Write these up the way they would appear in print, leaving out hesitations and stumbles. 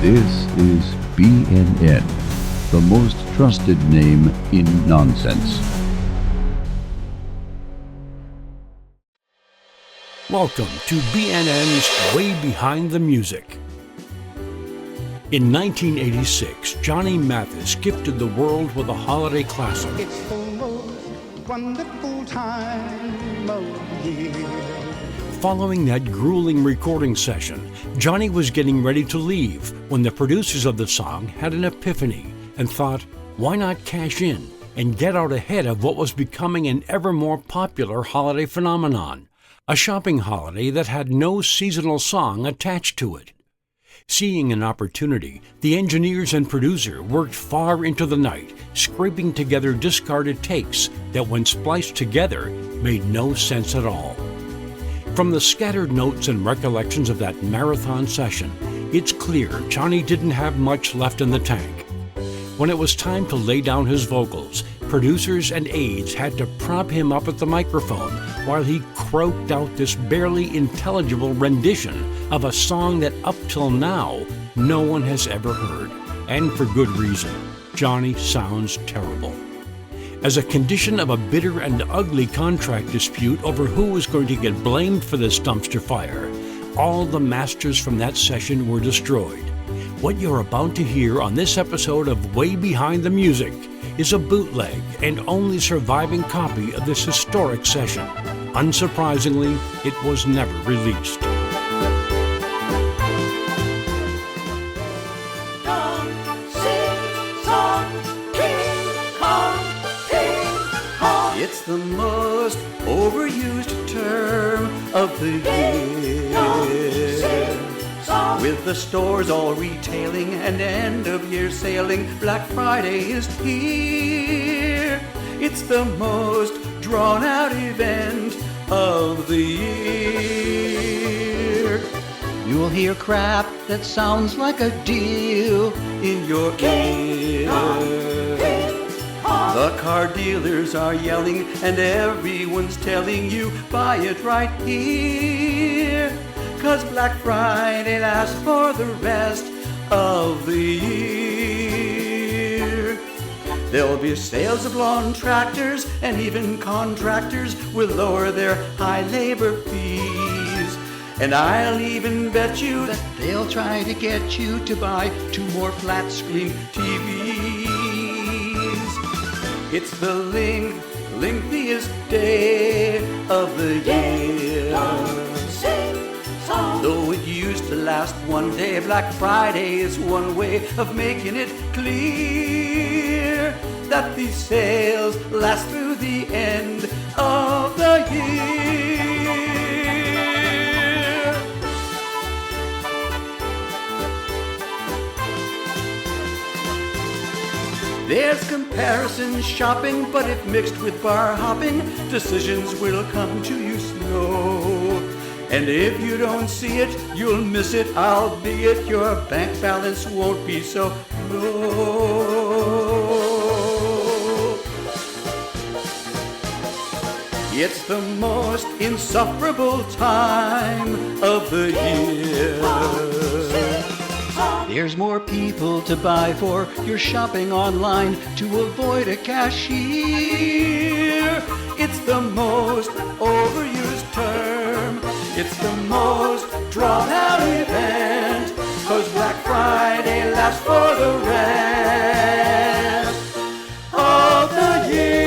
This is BNN, the most trusted name in nonsense. Welcome to BNN's Way Behind the Music. In 1986, Johnny Mathis gifted the world with a holiday classic. It's the most wonderful time of year. Following that grueling recording session, Johnny was getting ready to leave when the producers of the song had an epiphany and thought, why not cash in and get out ahead of what was becoming an ever more popular holiday phenomenon, a shopping holiday that had no seasonal song attached to it. Seeing an opportunity, the engineers and producer worked far into the night, scraping together discarded takes that when spliced together made no sense at all. From the scattered notes and recollections of that marathon session, it's clear Johnny didn't have much left in the tank. When it was time to lay down his vocals, producers and aides had to prop him up at the microphone while he croaked out this barely intelligible rendition of a song that up till now no one has ever heard. And for good reason. Johnny sounds terrible. As a condition of a bitter and ugly contract dispute over who was going to get blamed for this dumpster fire, all the masters from that session were destroyed. What you're about to hear on this episode of Way Behind the Music is a bootleg and only surviving copy of this historic session. Unsurprisingly, it was never released. It's the most overused term of the year. With the stores all retailing and end of year sailing, Black Friday is here. It's the most drawn out event of the year. You'll hear crap that sounds like a deal in your ear. The car dealers are yelling and everyone's telling you buy it right here. 'Cause Black Friday lasts for the rest of the year. There'll be sales of lawn tractors and even contractors will lower their high labor fees. And I'll even bet you that they'll try to get you to buy 2 more flat screen TVs. It's the lengthiest day of the year. Though it used to last one day, Black Friday is one way of making it clear that these sales last through the end of the year. There's comparison shopping, but if mixed with bar hopping, decisions will come to you slow. And if you don't see it, you'll miss it, albeit your bank balance won't be so low. It's the most insufferable time of the year. There's more people to buy for, you're shopping online to avoid a cashier. It's the most overused term. It's the most drawn out event. 'Cause Black Friday lasts for the rest of the year.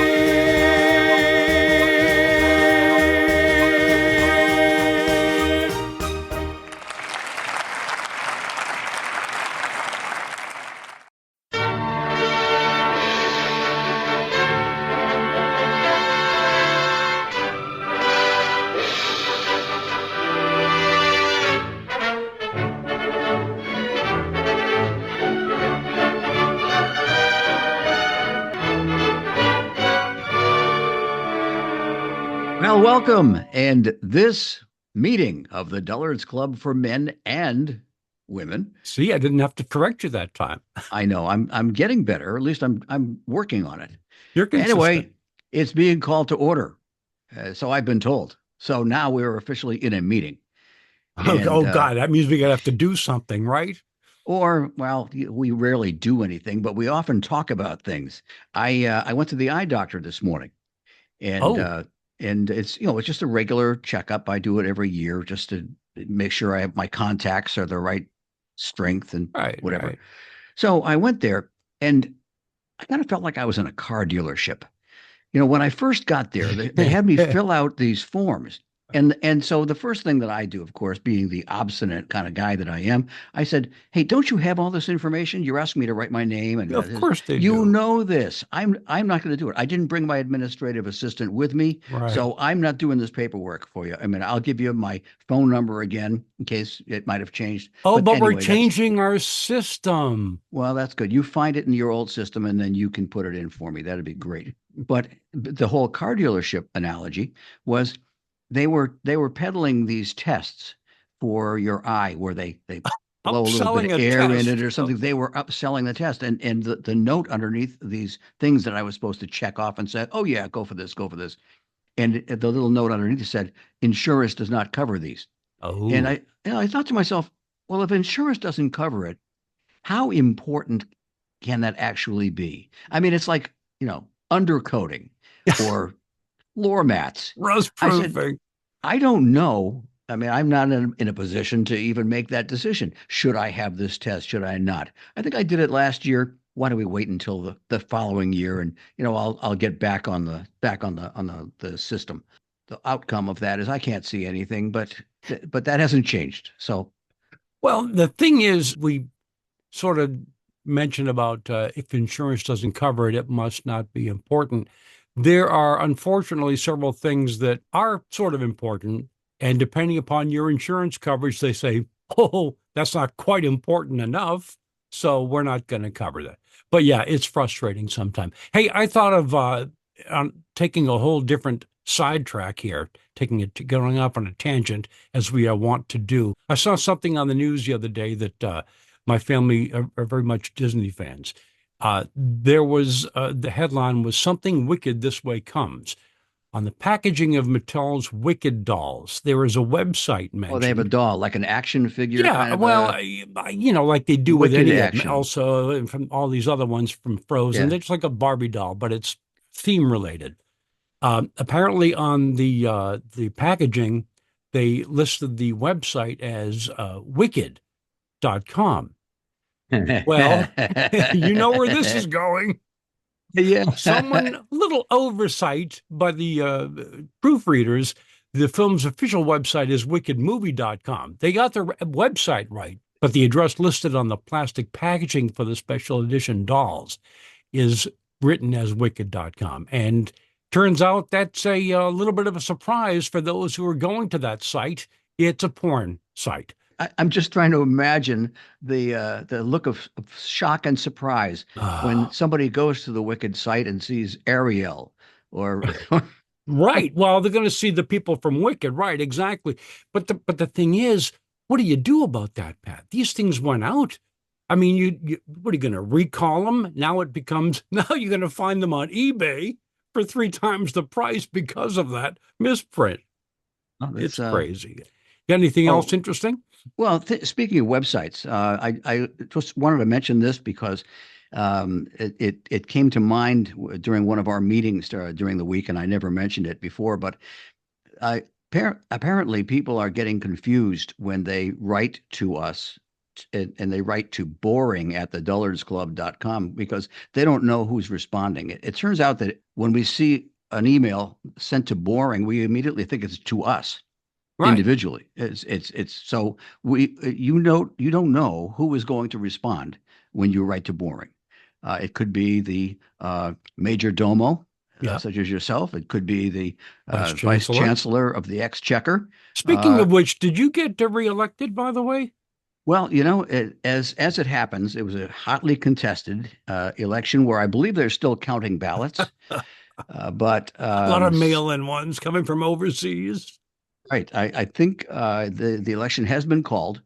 Well, welcome. And this meeting of the Dullards Club for Men and Women. See, I didn't have to correct you that time. I know I'm getting better. At least I'm working on it. You're consistent. Anyway, it's being called to order. So I've been told. So now we're officially in a meeting. Oh, And, God, that means we're going to have to do something, right? Or, well, we rarely do anything, but we often talk about things. I went to the eye doctor this morning, and Oh, uh, and it's just a regular checkup. I do it every year just to make sure I have my contacts are the right strength and right, whatever. right. So I went there, and I kind of felt like I was in a car dealership. When I first got there, they had me fill out these forms. And so the first thing that I do, of course, being the obstinate kind of guy that I am, I said, "Hey, don't you have all this information? You're asking me to write my name and Of course they you do. know this. I'm not going to do it. I didn't bring my administrative assistant with me, Right. so I'm not doing this paperwork for you. I mean, I'll give you my phone number again in case it might have changed. Oh, But but we're anyway, that's changing our system. well, that's good. You find it in your old system and then you can put it in for me. That'd be great. But the whole car dealership analogy was they were peddling these tests for your eye where they blow a little bit of Upselling a air in it test. or Oh, something. They were upselling the test. And the note underneath these things that I was supposed to check off and said, "Oh yeah, go for this, go for this." And the little note underneath said, "Insurance does not cover these." And oh. I thought to myself, well, if insurance doesn't cover it, how important can that actually be? I mean, it's like, undercoating or floor mats. Rust I said, proofing. I don't know. I mean, I'm not in a position to even make that decision. Should I have this test? Should I not? I think I did it last year. Why do we wait until the following year? And I'll get back on the system. The outcome of that is I can't see anything, but that hasn't changed. So Well, the thing is, we sort of mentioned about if insurance doesn't cover it, it must not be important. There are unfortunately several things that are sort of important. And depending upon your insurance coverage, they say, oh, that's not quite important enough. So we're not going to cover that. But yeah, it's frustrating sometimes. Hey, I thought of taking a whole different sidetrack here, going off on a tangent as we want to do. I saw something on the news the other day that my family are very much Disney fans. There was the headline was "Something Wicked This Way Comes." On the packaging of Mattel's Wicked dolls, there is a website oh, they have a mentioned. doll, like an action figure kind Yeah, of well, a like they do with wicked any of them, action. Elsa and from all these other ones from Frozen. Yeah. It's like a Barbie doll, but it's theme related. Apparently, on the packaging, they listed the website as wicked.com. Well, you know where this is going. Yeah. Little oversight by the proofreaders. The film's official website is wickedmovie.com. They got their website right, but the address listed on the plastic packaging for the special edition dolls is written as wicked.com. And turns out that's a little bit of a surprise for those who are going to that site. It's a porn site. I'm just trying to imagine the look of shock and surprise when Ah. somebody goes to the Wicked site and sees Ariel or Right. Well, they're going to see the people from Wicked, right? Exactly. But the thing is, what do you do about that, Pat? These things went out. I mean, you what are you going to recall them? Now it becomes now you're going to find them on eBay for 3 times the price because of that misprint. oh, It's that's crazy. Got anything oh else interesting? well. Speaking of websites, I just wanted to mention this because it came to mind during one of our meetings during the week, and I never mentioned it before, but I apparently people are getting confused when they write to us and they write to boring at thedullardsclub.com because they don't know who's responding. It turns out that when we see an email sent to boring, we immediately think it's to us Right. individually. It's so you don't know who is going to respond when you write to boring. It could be the major domo, Yeah. such as yourself. It could be the Vice vice Chancellor. chancellor of the exchequer. Speaking of which, did you get reelected, by the way? Well, as it happens, it was a hotly contested election where I believe they're still counting ballots. But A lot of mail-in ones coming from overseas. right, I think the election has been called,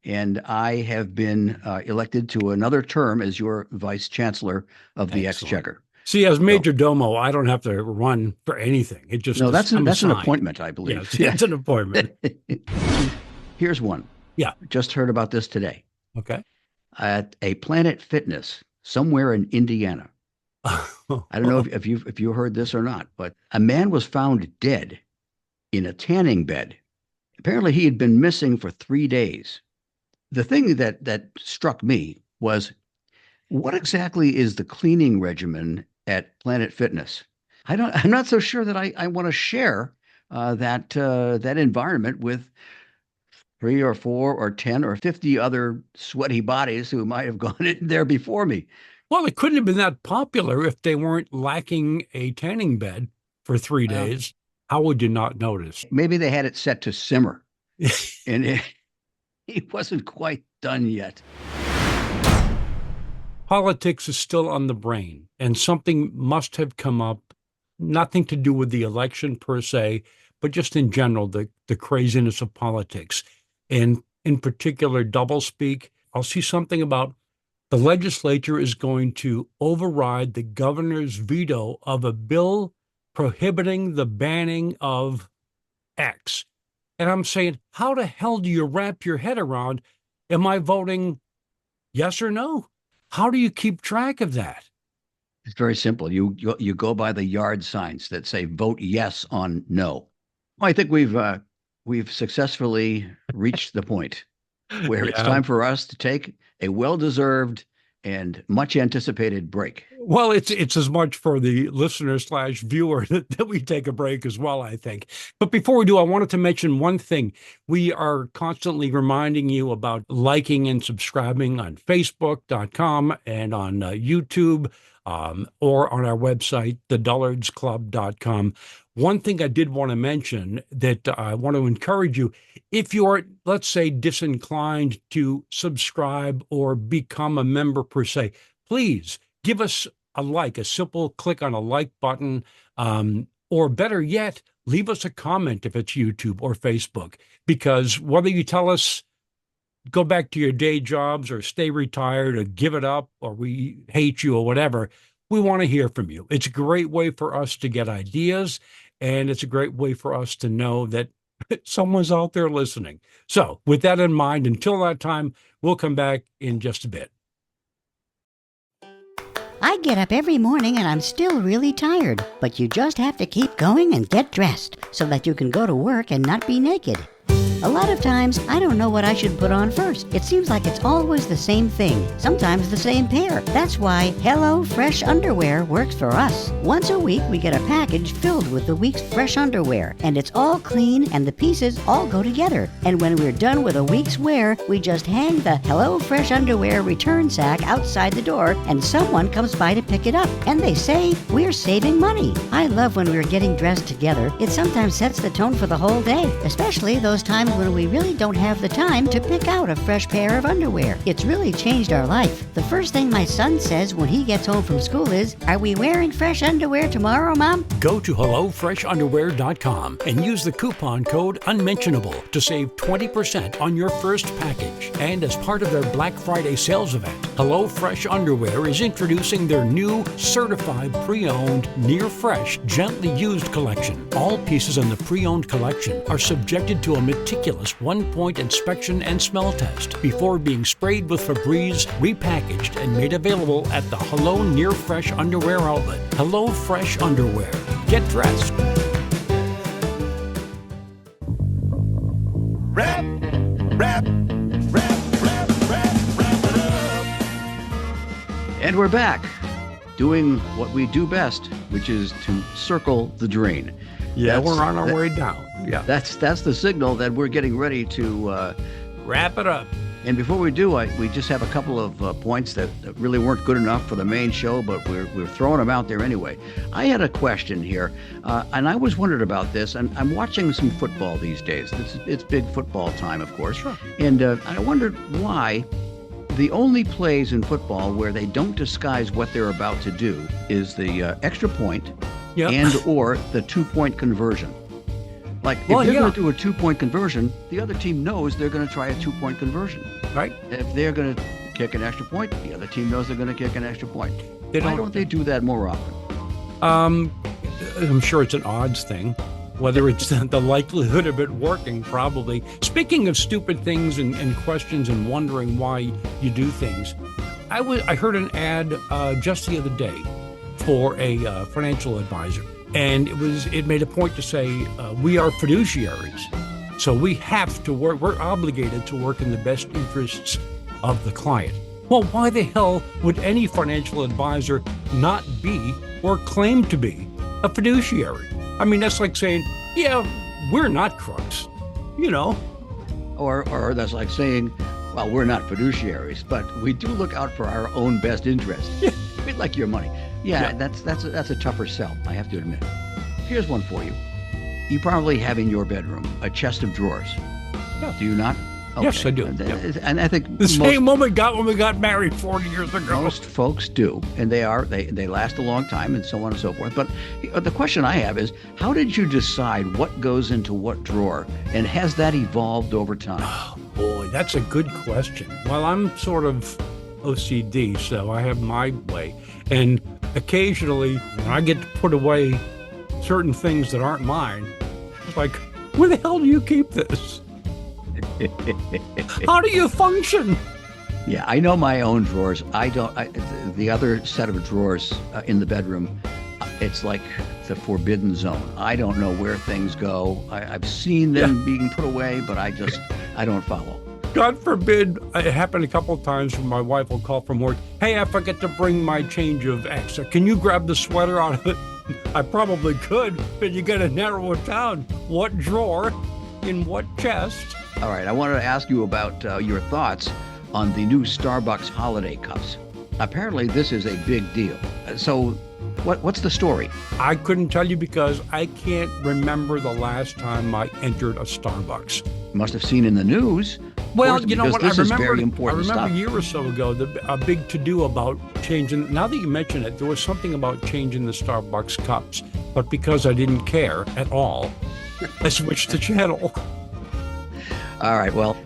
and I have been elected to another term as your vice chancellor of the Excellent. exchequer. See, as So major domo, I don't have to run for anything. It just no, is, I'm that's an assigned. appointment, I Yeah, believe. Yeah. it's an appointment. Here's one. Yeah. Just heard about this today. Okay. at a Planet Fitness somewhere in Indiana. I don't know if you heard this or not, but a man was found dead in a tanning bed. Apparently, he had been missing for 3 days. The thing that struck me was, what exactly is the cleaning regimen at Planet Fitness? I'm not so sure that I want to share that environment with 3 or 4 or 10 or 50 other sweaty bodies who might have gone in there before me. Well, it couldn't have been that popular if they weren't lacking a tanning bed for 3 days. How would you not notice? Maybe they had it set to simmer, and he wasn't quite done yet. Politics is still on the brain, and something must have come up, nothing to do with the election per se, but just in general, the craziness of politics. And in particular, doublespeak. I'll see something about the legislature is going to override the governor's veto of a bill prohibiting the banning of X. And I'm saying, how the hell do you wrap your head around, am I voting yes or no? How do you keep track of that? It's very simple. You go by the yard signs that say vote yes on no. I think we've successfully reached the point where it's time for us to take a well-deserved and much anticipated break. Well, it's as much for the listener/viewer that we take a break as well, I think. But before we do, I wanted to mention one thing. We are constantly reminding you about liking and subscribing on Facebook.com and on YouTube, or on our website, thedullardsclub.com. One thing I did want to mention that I want to encourage you, if you're, let's say, disinclined to subscribe or become a member per se, please give us a like, a simple click on a like button, or better yet, leave us a comment if it's YouTube or Facebook, because whether you tell us go back to your day jobs or stay retired or give it up or we hate you or whatever, we want to hear from you. It's a great way for us to get ideas, and it's a great way for us to know that someone's out there listening. So with that in mind, until that time, we'll come back in just a bit. I get up every morning and I'm still really tired, but you just have to keep going and get dressed so that you can go to work and not be naked. A lot of times, I don't know what I should put on first. It seems like it's always the same thing, sometimes the same pair. That's why Hello Fresh Underwear works for us. Once a week, we get a package filled with the week's fresh underwear, and it's all clean and the pieces all go together. And when we're done with a week's wear, we just hang the Hello Fresh Underwear return sack outside the door, and someone comes by to pick it up. And they say, we're saving money. I love when we're getting dressed together. It sometimes sets the tone for the whole day, especially those times when we really don't have the time to pick out a fresh pair of underwear. It's really changed our life. The first thing my son says when he gets home from school is, "Are we wearing fresh underwear tomorrow, Mom?" Go to HelloFreshUnderwear.com and use the coupon code UNMentionable to save 20% on your first package. And as part of their Black Friday sales event, HelloFresh Underwear is introducing their new certified pre-owned, near-fresh, gently used collection. All pieces in the pre-owned collection are subjected to a meticulous one-point inspection and smell test before being sprayed with Febreze, repackaged, and made available at the Hello Near Fresh Underwear outlet. Hello Fresh Underwear. Get dressed. Rap, rap, rap, rap, rap, rap it up. And we're back doing what we do best, which is to circle the drain. Yeah, we're on our way down. Yeah, That's the signal that we're getting ready to wrap it up. And before we do, we just have a couple of points that really weren't good enough for the main show, but we're throwing them out there anyway. I had a question here, and I was wondering about this, and I'm watching some football these days. It's big football time, of course. Sure. And I wondered why the only plays in football where they don't disguise what they're about to do is the extra point and or the 2-point conversion. Like, if they're going to do a 2-point conversion, the other team knows they're going to try a 2-point conversion. Right. If they're going to kick an extra point, the other team knows they're going to kick an extra point. Why don't don't they do that more often? I'm sure it's an odds thing. Whether it's the likelihood of it working, probably. Speaking of stupid things and questions and wondering why you do things, I heard an ad just the other day for a financial advisor, and it made a point to say we are fiduciaries, so we have to work. We're obligated to work in the best interests of the client. Well, why the hell would any financial advisor not be or claim to be a fiduciary? I mean, that's like saying, yeah, we're not crooks, you know? Or that's like saying, well, we're not fiduciaries, but we do look out for our own best interest. We'd like your money. Yeah. That's a tougher sell, I have to admit. Here's one for you. You probably have in your bedroom a chest of drawers. Yeah. Do you not? Okay. Yes, I do. And I think the same one we got when we got married 40 years ago. Most folks do, and they last a long time, and so on and so forth. But the question I have is, how did you decide what goes into what drawer, and has that evolved over time? Oh, boy, that's a good question. Well, I'm sort of OCD, so I have my way, and occasionally when I get to put away certain things that aren't mine, it's like, where the hell do you keep this? How do you function? Yeah, I know my own drawers. The other set of drawers in the bedroom, it's like the forbidden zone. I don't know where things go. I've seen them being put away, but I don't follow. God forbid, it happened a couple of times when my wife will call from work. Hey, I forget to bring my change of X. Can you grab the sweater out of it? I probably could, but you got to narrow it down. What drawer in what chest? All right, I wanted to ask you about your thoughts on the new Starbucks holiday cups. Apparently, this is a big deal. So, what's the story? I couldn't tell you because I can't remember the last time I entered a Starbucks. You must have seen in the news. Well, you know what? This is very important stuff. A year or so ago, a big to-do about changing. Now that you mention it, there was something about changing the Starbucks cups. But because I didn't care at all, I switched the channel. All right. Well,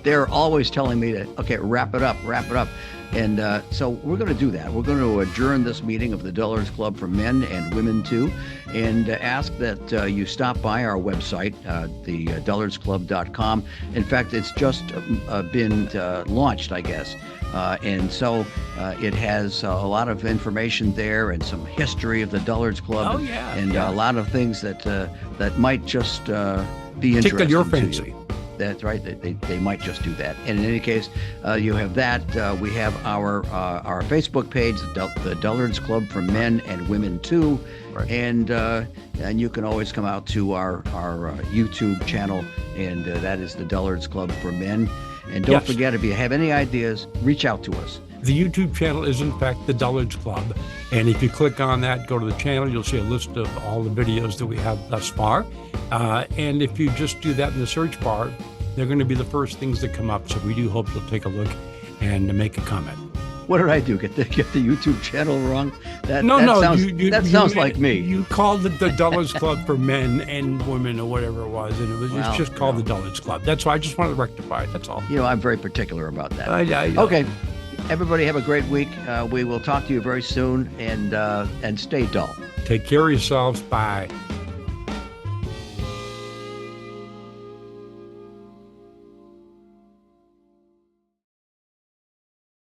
they're always telling me to, okay, wrap it up. And so we're going to do that. We're going to adjourn this meeting of the Dullards Club for men and women too, and ask that you stop by our website, the dullardsclub.com. In fact, it's just been launched, I guess. And so it has a lot of information there and some history of the Dullards Club. Oh, yeah. And a lot of things that might just be interesting tickle your to fancy. you. That's right. They might just do that. And in any case, you have that. We have our Facebook page, the Dullards Club for Men and Women too, right. And you can always come out to our YouTube channel, and that is the Dullards Club for Men. And don't forget, if you have any ideas, reach out to us. The YouTube channel is, in fact, the Dullards Club. And if you click on that, go to the channel, you'll see a list of all the videos that we have thus far. And if you just do that in the search bar, they're going to be the first things that come up. So we do hope you'll take a look and make a comment. What did I do? Get the YouTube channel wrong? That sounds like me. You called it the Dullards Club for Men and Women or whatever it was, and it was just called the Dullards Club. That's why I just wanted to rectify it. That's all. I'm very particular about that. I okay. Everybody have a great week. We will talk to you very soon, and stay dull. Take care of yourselves. Bye.